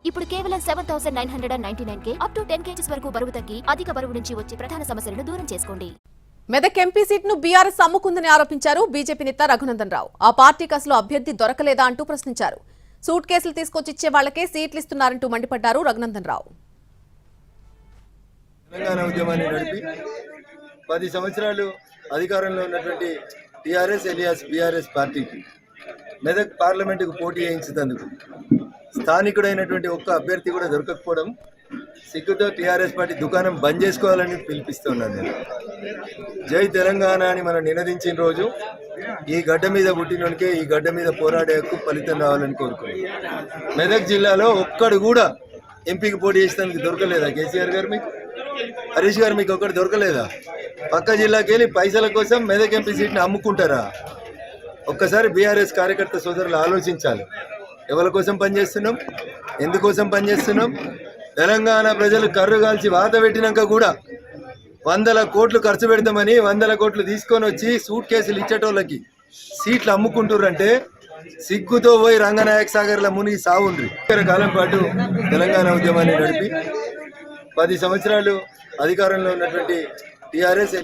ఇప్పుడు కేవలం 7,999 up to 10 kgs వరకు బరువు తగ్గి అధిక బరువు నుంచి వచ్చే ప్రధాన సమస్యలను దూరం చేసుకోండి. మెదక్ ఎంపీ సీట్ను బీఆర్ఎస్ అమ్ముకుందని ఆరోపించారు బీజేపీ నేత రఘునందన్ రావు. ఆ పార్టీకి అసలు అభ్యర్థి దొరకలేదా అంటూ ప్రశ్నించారు. సూట్ కేసులు తీసుకొచ్చి ఇచ్చే వాళ్లకే సీట్లు ఇస్తున్నారంటూ మండిపడ్డారు రఘునందన్ రావు. తెలంగాణ ఉద్యమాన్ని నడిపి 10 సంవత్సరాలు అధికారంలో ఉన్నటువంటి టీఆర్ఎస్ ఎలియాస్ బీఆర్ఎస్ పార్టీకి మెదక్ పార్లమెంటుకు పోటీ చేయించేందుకు స్థానికుడైనటువంటి ఒక్క అభ్యర్థి కూడా దొరకకపోవడం సిగ్గుతో టీఆర్ఎస్ పార్టీ దుకాణం బంద్ చేసుకోవాలని పిలిపిస్తున్నాను. నేను జై తెలంగాణ అని మనం నినదించిన రోజు ఈ గడ్డ మీద పుట్టినోనికే ఈ గడ్డ మీద పోరాడే హక్కు ఫలితం రావాలని కోరుకున్నాను. మెదక్ జిల్లాలో ఒక్కడు కూడా ఎంపీకి పోటీ చేసేందుకు దొరకలేదా? కేసీఆర్ గారు మీకు, హరీష్ గారు మీకు ఒక్కడు దొరకలేదా? పక్క జిల్లాకి వెళ్ళి పైసల కోసం మెదక్ ఎంపీ సీట్ని అమ్ముకుంటారా? ఒక్కసారి బీఆర్ఎస్ కార్యకర్త సోదరులు ఆలోచించాలి. ఎవరి కోసం పనిచేస్తున్నాం, ఎందుకోసం పనిచేస్తున్నాం? తెలంగాణ ప్రజలు కర్రు కాల్చి వాత పెట్టినాక కూడా 100 కోట్లు ఖర్చు పెడతామని 100 కోట్లు తీసుకొని వచ్చి సూట్ కేసులు ఇచ్చేటోళ్ళకి సీట్లు అమ్ముకుంటుర్రంటే సిగ్గుతో పోయి రంగనాయక సాగర్ల మునిగి సావుండ్రి. కాలం పాటు తెలంగాణ ఉద్యమాన్ని నడిపి 10 సంవత్సరాలు అధికారంలో ఉన్నటువంటి టీఆర్ఎస్